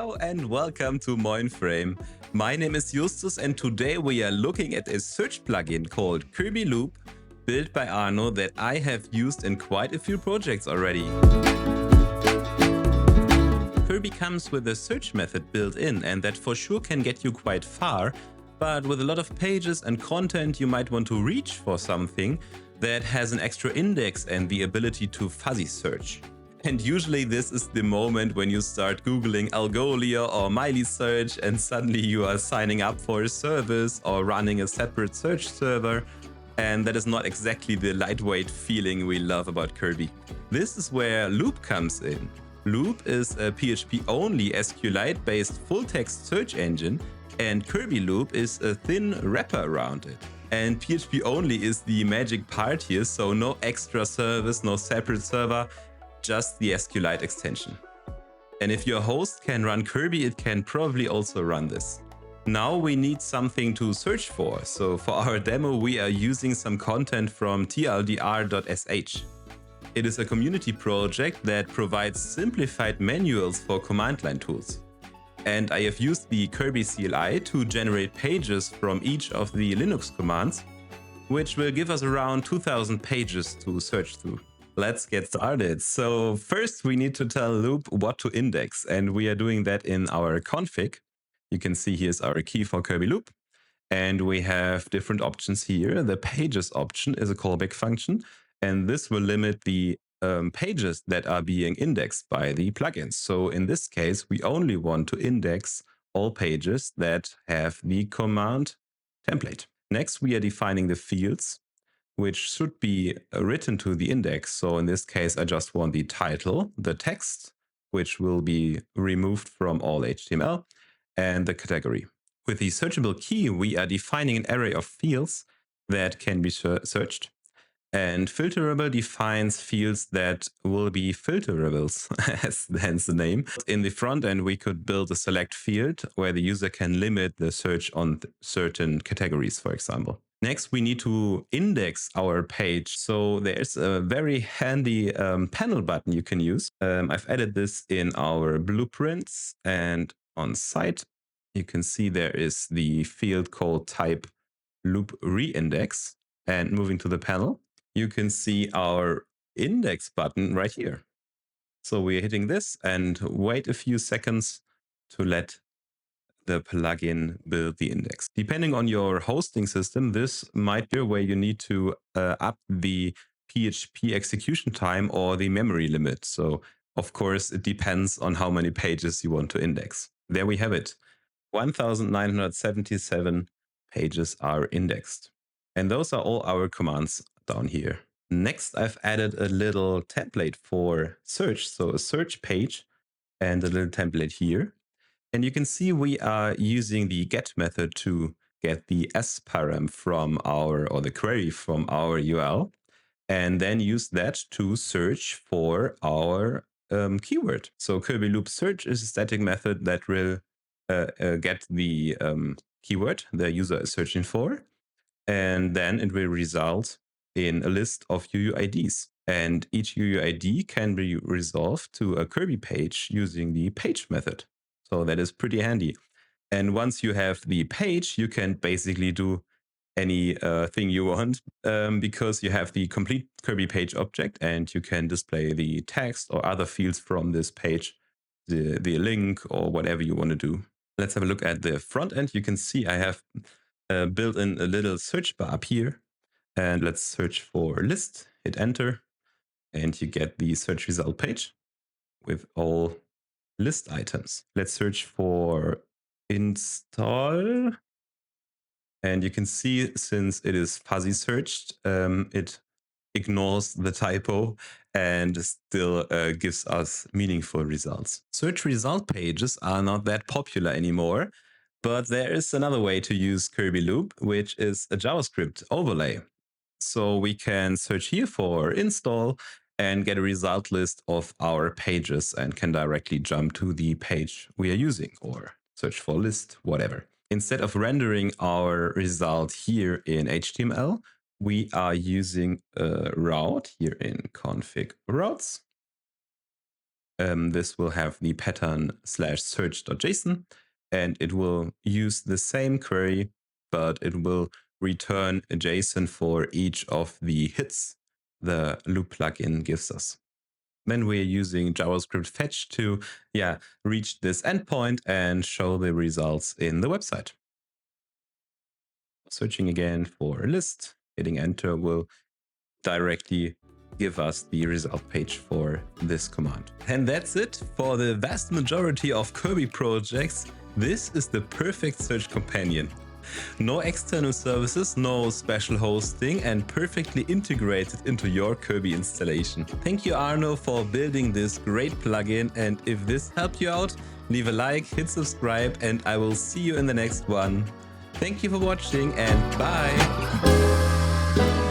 Hello and welcome to Moinframe. My name is Justus and today we are looking at a search plugin called Kirby Loupe, built by Arno, that I have used in quite a few projects already. Kirby comes with a search method built in, and that for sure can get you quite far, but with a lot of pages and content you might want to reach for something that has an extra index and the ability to fuzzy search. And usually this is the moment when you start Googling Algolia or Miley search and suddenly you are signing up for a service or running a separate search server. And that is not exactly the lightweight feeling we love about Kirby. This is where Loupe comes in. Loupe is a PHP-only SQLite based full-text search engine, and Kirby Loupe is a thin wrapper around it. And PHP only is the magic part here, so no extra service, no separate server, just the SQLite extension. And if your host can run Kirby, it can probably also run this. Now we need something to search for, so for our demo we are using some content from tldr.sh. It is a community project that provides simplified manuals for command line tools. And I have used the Kirby CLI to generate pages from each of the Linux commands, which will give us around 2000 pages to search through. Let's get started. So first we need to tell Loupe what to index, and we are doing that in our config. You can see here's our key for Kirby Loupe, and we have different options here. The pages option is a callback function, and this will limit the pages that are being indexed by the plugins. So in this case, we only want to index all pages that have the command template. Next, we are defining the fields, which should be written to the index. So in this case, I just want the title, the text, which will be removed from all HTML, and the category. With the searchable key, we are defining an array of fields that can be searched. And filterable defines fields that will be filterables, hence the name. In the front end, we could build a select field where the user can limit the search on certain categories, for example. Next, we need to index our page. So there's a very handy panel button you can use. I've added this in our blueprints, and on site, you can see there is the field called type Loupe reindex. And moving to the panel, you can see our index button right here. So we're hitting this and wait a few seconds to let the plugin build the index. Depending on your hosting system, this might be where you need to up the PHP execution time or the memory limit. So of course, it depends on how many pages you want to index. There we have it. 1977 pages are indexed. And those are all our commands down here. Next, I've added a little template for search. So a search page and a little template here. And you can see we are using the get method to get the s param from or the query from our URL, and then use that to search for our keyword. So Kirby Loupe search is a static method that will get the keyword the user is searching for, and then it will result in a list of UUIDs. And each UUID can be resolved to a Kirby page using the page method. So that is pretty handy. And once you have the page, you can basically do any thing you want because you have the complete Kirby page object, and you can display the text or other fields from this page, the link or whatever you want to do. Let's have a look at the front end. You can see I have built in a little search bar up here. And let's search for list, hit enter, and you get the search result page with all list items. Let's search for install. And you can see, since it is fuzzy searched, it ignores the typo and still gives us meaningful results. Search result pages are not that popular anymore, but there is another way to use Kirby Loupe, which is a JavaScript overlay. So we can search here for install and get a result list of our pages and can directly jump to the page we are using, or search for list, whatever. Instead of rendering our result here in HTML, we are using a route here in config routes. This will have the pattern /search.json, and it will use the same query, but it will return a JSON for each of the hits the Loupe plugin gives us. Then we're using JavaScript fetch to reach this endpoint and show the results in the website. Searching again for a list, hitting enter will directly give us the result page for this command. And that's it. For the vast majority of Kirby projects, this is the perfect search companion. No external services, no special hosting, and perfectly integrated into your Kirby installation. Thank you, Arno, for building this great plugin. And if this helped you out, leave a like, hit subscribe, and I will see you in the next one. Thank you for watching, and bye!